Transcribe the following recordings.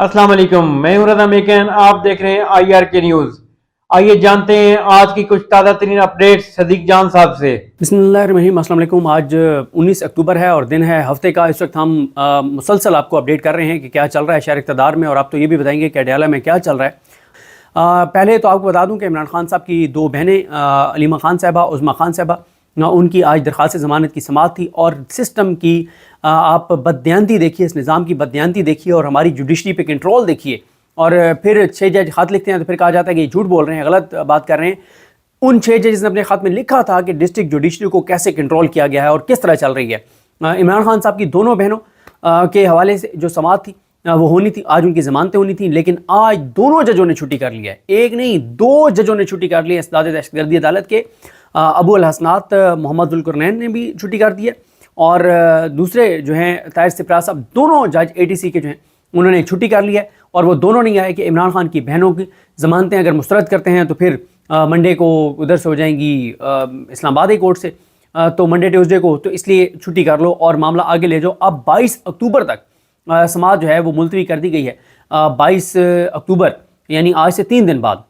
अस्सलाम वालेकुम, मैं हूं रज़ा मेकन। आप देख रहे हैं IRK न्यूज़। आइए जानते हैं आज की कुछ ताज़ा तरीन अपडेट सदीक जान साहब से। बिस्मिल्लाहिर्रहमानिर्रहीम। अस्सलाम वालेकुम। आज 19 अक्टूबर है और दिन है हफ्ते का। इस वक्त हम मुसलसल आपको अपडेट कर रहे हैं कि क्या चल रहा है शहर इक़्तिदार में, और आप तो ये भी बताएंगे कि अडयाला में क्या चल रहा है। पहले तो आपको बता दूं कि इमरान खान साहब की दो बहनें अलीमा खान साहबा, उज़्मा खान साहबा, उनकी आज दरख्वास्त ज़मानत की समाअत थी। और सिस्टम की आप बददियानती देखिए, इस निज़ाम की बददियानती देखिए और हमारी जुडिशरी पे कंट्रोल देखिए। और फिर 6 जज ख़त लिखते हैं तो फिर कहा जाता है कि ये झूठ बोल रहे हैं, गलत बात कर रहे हैं। उन 6 जजेस ने अपने ख़त में लिखा था कि डिस्ट्रिक्ट जुडिशरी को कैसे कंट्रोल किया गया है और किस तरह चल रही है। इमरान खान साहब की दोनों बहनों के हवाले से जो समाअत थी वो होनी थी, आज उनकी ज़मानतें होनी थी, लेकिन आज दोनों जजों ने छुट्टी कर लिया है। एक नहीं, 2 जजों ने छुट्टी कर ली है। इस्ताद दहशतगर्दी अदालत के अबू अल हसनात मोहम्मद ज़ुल्करनैन ने भी छुट्टी कर दी है, और दूसरे जो हैं ताहिर सिफरा साहब, दोनों जज ATC के जो हैं उन्होंने एक छुट्टी कर ली है। और वो दोनों नहीं आए कि इमरान खान की बहनों की ज़मानतें अगर मुस्तरद करते हैं तो फिर मंडे को उधर से हो जाएंगी इस्लामाबाद कोर्ट से, तो मंडे ट्यूसडे को, तो इसलिए छुट्टी कर लो और मामला आगे ले जाओ। अब 22 अक्टूबर तक समाअत जो है वो मुलतवी कर दी गई है, 22 अक्टूबर यानी आज से 3 दिन बाद।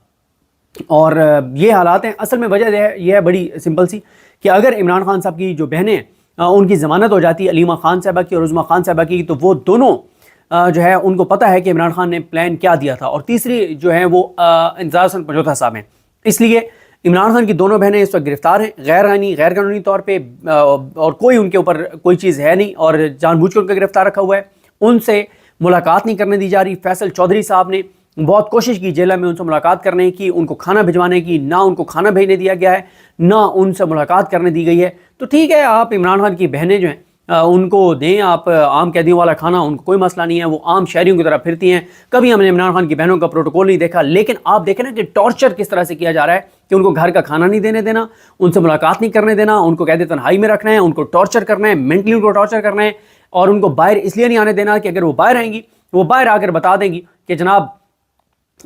और ये हालात हैं। असल में वजह यह है बड़ी सिंपल सी कि अगर इमरान खान साहब की जो बहनें हैं उनकी ज़मानत हो जाती है, अलीमा खान साहबा की और उज़्मा खान साहबा की, तो वो दोनों जो है उनको पता है कि इमरान खान ने प्लान क्या दिया था। और तीसरी जो है वो इंतज़ार हसन पंजोता साहब हैं। इसलिए इमरान खान की दोनों बहनें इस वक्त गिरफ्तार हैं गैर कानूनी तौर पे, और कोई उनके ऊपर कोई चीज़ है नहीं और जानबूझकर उनका गिरफ्तार रखा हुआ है। उनसे मुलाकात नहीं करने दी जा रही। फैसल चौधरी साहब ने बहुत कोशिश की जेल में उनसे मुलाकात करने की, उनको खाना भिजवाने की, ना उनको खाना भेजने दिया गया है, ना उनसे मुलाकात करने दी गई है। तो ठीक है, आप इमरान खान की बहनें जो हैं उनको दें आप आम कैदियों वाला खाना, उनको कोई मसला नहीं है, वो आम शहरियों की तरह फिरती हैं। कभी हमने इमरान खान की बहनों का प्रोटोकॉल नहीं देखा। लेकिन आप देखें ना कि टॉर्चर किस तरह से किया जा रहा है कि उनको घर का खाना नहीं देने देना, उनसे मुलाकात नहीं करने देना, उनको कैद तन्हाई में रखना है, उनको टॉर्चर करना है, मेंटली उनको टॉर्चर करना है, और उनको बाहर इसलिए नहीं आने देना कि अगर वो बाहर आएंगी वो बाहर आकर बता देंगी कि जनाब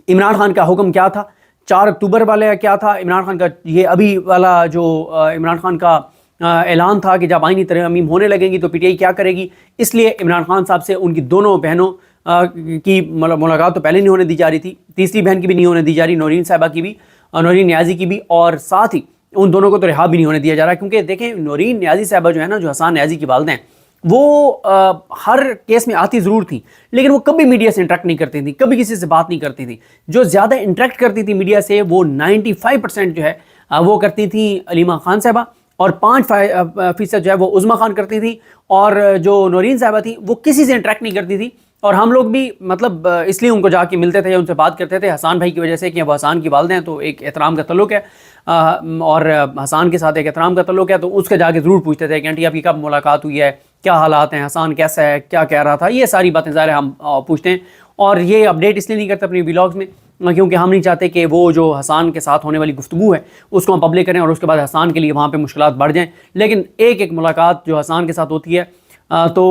इमरान खान का हुक्म क्या था, 4 अक्टूबर वाला क्या था, इमरान खान का ये अभी वाला जो इमरान खान का ऐलान था कि जब आईनी तरमीम होने लगेंगी तो PTI क्या करेगी। इसलिए इमरान खान साहब से उनकी दोनों बहनों की मुलाकात तो पहले नहीं होने दी जा रही थी, तीसरी बहन की भी नहीं होने दी जा रही, नौरीन साहिबा की भी, नौरीन न्याजी की भी, और साथ ही उन दोनों को तो रिहा भी नहीं होने दिया जा रहा। क्योंकि देखें, नौरीन न्याजी साहिबा जो है ना, जो हसान न्याजी की वालिदा हैं, वो हर केस में आती ज़रूर थी, लेकिन वो कभी मीडिया से इंटरेक्ट नहीं करती थी, कभी किसी से बात नहीं करती थी। जो ज़्यादा इंटरेक्ट करती थी मीडिया से वो 95% जो है वो करती थी अलीमा खान साहबा, और 5% जो है वो उज़्मा खान करती थी, और जो नौरीन साहबा थी वो किसी से इंटरेक्ट नहीं करती थी। और हम लोग भी मतलब इसलिए उनको जाके मिलते थे या उनसे बात करते थे हसान भाई की वजह से कि वो हसान की वालिदा हैं, तो एक एहतराम का तल्लुक़ है, और हसान के साथ एक एहतराम का तल्लुक़ है। तो उसके जाके ज़रूर पूछते थे कि आंटी आपकी कब मुलाकात हुई है, क्या हालात हैं, हसान कैसा है, क्या कह रहा था, ये सारी बातें ज़ाहिर हम पूछते हैं। और ये अपडेट इसलिए नहीं करते अपनी व्लॉग्स में क्योंकि हम नहीं चाहते कि वो जो हसान के साथ होने वाली गुफ्तगू है उसको हम पब्लिक करें और उसके बाद हसान के लिए वहाँ पे मुश्किलात बढ़ जाएं। लेकिन एक मुलाकात जो हसान के साथ होती है तो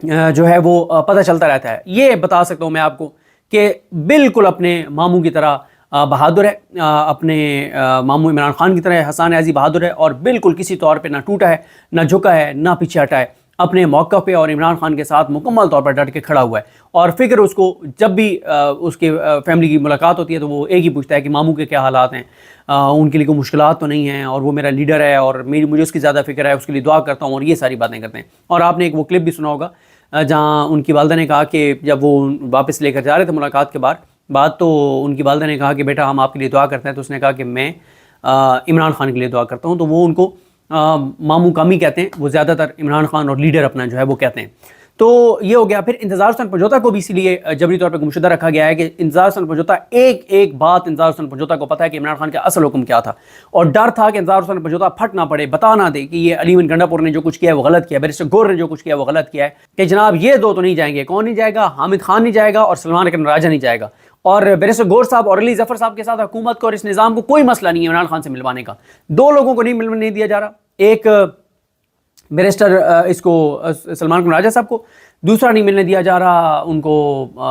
जो है वो पता चलता रहता है। ये बता सकता हूँ मैं आपको कि बिल्कुल अपने मामू की तरह बहादुर है, अपने मामू इमरान खान की तरह हसान न्याजी बहादुर है, और बिल्कुल किसी तौर पे ना टूटा है, ना झुका है, ना पीछे हटा है, अपने मौक़ा पे और इमरान खान के साथ मुकम्मल तौर पर डट के खड़ा हुआ है। और फिक्र उसको जब भी उसके फैमिली की मुलाकात होती है तो वो एक ही पूछता है कि मामू के क्या हालात हैं, उनके लिए कोई मुश्किलात तो नहीं हैं, और वो मेरा लीडर है और मुझे उसकी ज़्यादा फिक्र है, उसके लिए दुआ करता हूँ, और ये सारी बातें करते हैं। और आपने एक वो क्लिप भी सुना होगा जहाँ उनकी वालिदा ने कहा कि जब वो वापस लेकर जा रहे थे मुलाकात के बाद तो उनकी वालिदा ने कहा कि बेटा हम आपके लिए दुआ करते हैं। तो उसने कहा कि मैं इमरान खान के लिए दुआ करता हूँ। तो वो उनको मामू कामी कहते हैं, वो ज़्यादातर इमरान खान और लीडर अपना जो है वो कहते हैं। तो ये हो गया। फिर इंतज़ार हसन पंजोता को भी इसीलिए जबरी तौर पे गुमशुदा रखा गया है कि इंतज़ार हसन पंजोता एक बात इंतज़ार हसन पंजोता को पता है कि इमरान खान का असल हुक्म क्या था, और डर था कि इंतज़ार हसन पंजोता फट ना पड़े, बता ना दे कि ये अलीम गंडापुर ने जो कुछ किया है वो गलत किया है, बैरिस्टर गौर ने जो कुछ किया है वो गलत किया है, कि जनाब ये दो तो नहीं जाएंगे। कौन नहीं जाएगा? हामिद खान नहीं जाएगा और सलमान अकरम राजा नहीं जाएगा। और बैरिस्टर गौर साहब और अली जफ़र साहब के साथ हुकूमत को और इस निज़ाम को कोई मसला नहीं है इमरान खान से मिलवाने का। 2 लोगों को नहीं दिया जा रहा, एक बैरिस्टर इसको सलमान अकरम राजा साहब को, दूसरा नहीं मिलने दिया जा रहा उनको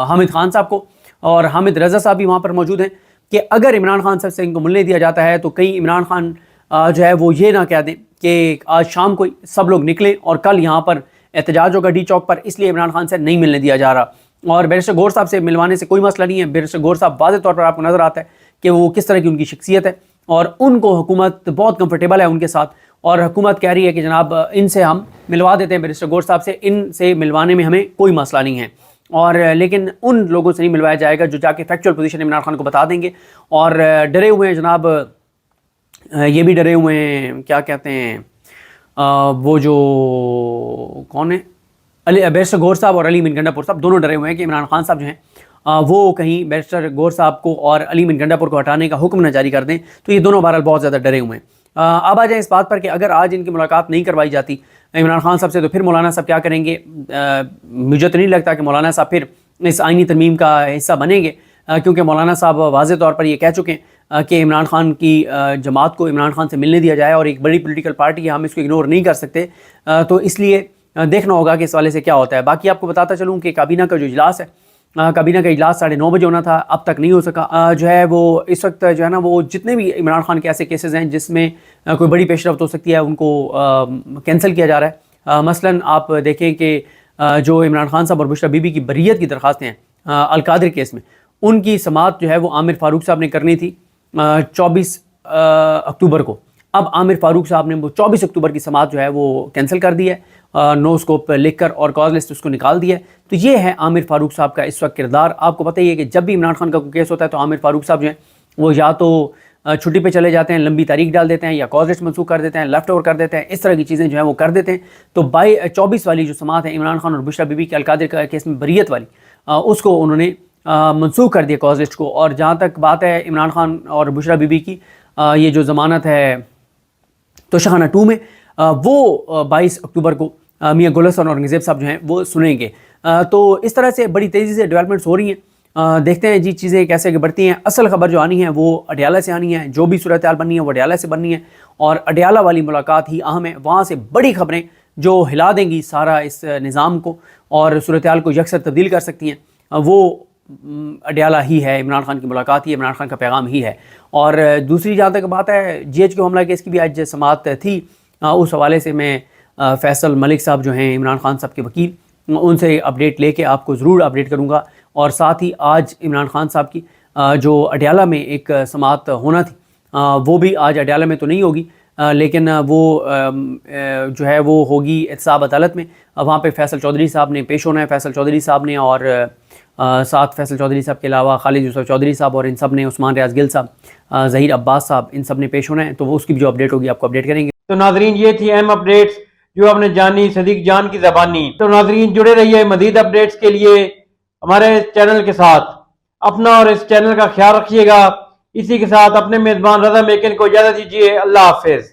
हामिद खान साहब को, और हामिद रज़ा साहब भी वहाँ पर मौजूद हैं कि अगर इमरान खान साहब से इनको मिलने दिया जाता है तो कहीं इमरान खान जो है वो ये ना कह दें कि आज शाम को सब लोग निकलें और कल यहाँ पर एहतजाज होगा डी चौक पर, इसलिए इमरान खान से नहीं मिलने दिया जा रहा। اور بیرسٹر گور صاحب سے ملوانے سے کوئی مسئلہ نہیں ہے. بیرسٹر گور صاحب واضح طور پر آپ کو نظر آتا ہے کہ وہ کس طرح کی ان کی شخصیت ہے, اور ان کو حکومت بہت کمفرٹیبل ہے ان کے ساتھ, اور حکومت کہہ رہی ہے کہ جناب ان سے ہم ملوا دیتے ہیں بیرسٹر گور صاحب سے, ان سے ملوانے میں ہمیں کوئی مسئلہ نہیں ہے. اور لیکن ان لوگوں سے نہیں ملوایا جائے گا جو جا کے فیکچوئل پوزیشن عمران خان کو بتا دیں گے. اور ڈرے ہوئے ہیں جناب, یہ بھی ڈرے ہوئے ہیں, کیا کہتے ہیں وہ جو کون ہے, بیرسٹر گور صاحب اور علی امین گنڈا پور صاحب, دونوں ڈرے ہوئے ہیں کہ عمران خان صاحب جو ہیں وہ کہیں بیرسٹر گور صاحب کو اور علی امین گنڈا پور کو ہٹانے کا حکم نہ جاری کر دیں. تو یہ دونوں بہرحال بہت زیادہ ڈرے ہوئے ہیں. اب آ جائیں اس بات پر کہ اگر آج ان کی ملاقات نہیں کروائی جاتی عمران خان صاحب سے, تو پھر مولانا صاحب کیا کریں گے؟ مجھے تو نہیں لگتا کہ مولانا صاحب پھر اس آئینی ترمیم کا حصہ بنیں گے, کیونکہ مولانا صاحب واضح طور پر یہ کہہ چکے ہیں کہ عمران خان کی جماعت کو عمران خان سے ملنے دیا جائے, اور ایک بڑی پولیٹیکل پارٹی ہے, ہم اس کو اگنور نہیں کر سکتے. تو اس لیے دیکھنا ہوگا کہ اس والے سے کیا ہوتا ہے. باقی آپ کو بتاتا چلوں کہ کابینہ کا جو اجلاس ہے, کابینہ کا اجلاس 9:30 بجے ہونا تھا, اب تک نہیں ہو سکا. جو ہے وہ اس وقت جو ہے نا وہ جتنے بھی عمران خان کے ایسے کیسز ہیں جس میں کوئی بڑی پیش رفت ہو سکتی ہے, ان کو کینسل کیا جا رہا ہے. مثلا آپ دیکھیں کہ جو عمران خان صاحب اور بشرا بی بی کی بریت کی درخواستیں ہیں القادر کیس میں, ان کی سماعت جو ہے وہ عامر فاروق صاحب نے کرنی تھی 24 اکتوبر کو. اب عامر فاروق صاحب نے وہ 24 اکتوبر کی سماعت جو ہے وہ کینسل کر دی ہے, نو اسکوپ لکھ کر, اور کاز لسٹ اس کو نکال دیا ہے. تو یہ ہے عامر فاروق صاحب کا اس وقت کردار. آپ کو پتہ ہی ہے کہ جب بھی عمران خان کا کوئی کیس ہوتا ہے تو عامر فاروق صاحب جو ہیں وہ یا تو چھٹی پہ چلے جاتے ہیں, لمبی تاریخ ڈال دیتے ہیں, یا کاز لسٹ منسوخ کر دیتے ہیں, لیفٹ اوور کر دیتے ہیں, اس طرح کی چیزیں جو ہیں وہ کر دیتے ہیں. تو 24 والی جو سماعت ہے عمران خان اور بشرا بی بی کے القادر کا کیس میں بریت والی, اس کو انہوں نے منسوخ کر دیا کاز لسٹ کو. اور جہاں تک بات ہے عمران خان اور بشرا بی بی کی, یہ جو ضمانت ہے توشخانہ 2 میں, وہ 22 اکتوبر کو میاں گل حسن اور اورنگزیب صاحب جو ہیں وہ سنیں گے. تو اس طرح سے بڑی تیزی سے ڈیولپمنٹس ہو رہی ہیں. دیکھتے ہیں جی چیزیں کیسے بڑھتی ہیں. اصل خبر جو آنی ہے وہ اڈیالہ سے آنی ہے, جو بھی صورتحال بننی ہے وہ اڈیالہ سے بننی ہے, اور اڈیالہ والی ملاقات ہی اہم ہے. وہاں سے بڑی خبریں جو ہلا دیں گی سارا اس نظام کو اور صورتحال کو یکسر تبدیل کر سکتی ہیں, وہ اڈیالہ ہی ہے. عمران خان کی ملاقات ہی, عمران خان کا پیغام ہی ہے. اور دوسری جہاں تک بات ہے GH کے حملہ کیس کی بھی آج سماعت تھی, اس حوالے سے میں فیصل ملک صاحب جو ہیں عمران خان صاحب کے وکیل, ان سے اپڈیٹ لے کے آپ کو ضرور اپڈیٹ کروں گا. اور ساتھ ہی آج عمران خان صاحب کی جو اڈیالہ میں ایک سماعت ہونا تھی, وہ بھی آج اڈیالہ میں تو نہیں ہوگی, لیکن وہ جو ہے وہ ہوگی احتساب عدالت میں. وہاں پہ فیصل چودھری صاحب نے پیش ہونا ہے, فیصل چودھری صاحب نے, اور ساتھ فیصل چودھری صاحب کے علاوہ خالد یوسف چودھری صاحب اور ان سب نے, عثمان ریاض گل صاحب, ظہیر عباس صاحب, ان سب نے پیش ہونا ہے. تو وہ اس کی بھی جو اپڈیٹ ہوگی آپ کو اپڈیٹ کریں گے. تو ناظرین یہ تھی اہم اپڈیٹس جو آپ نے جانی صدیق جان کی زبانی. تو ناظرین جڑے رہیے مزید اپڈیٹس کے لیے ہمارے چینل کے ساتھ. اپنا اور اس چینل کا خیال رکھیے گا. اسی کے ساتھ اپنے میزبان رضا میکن کو اجازت دیجیے. اللہ حافظ.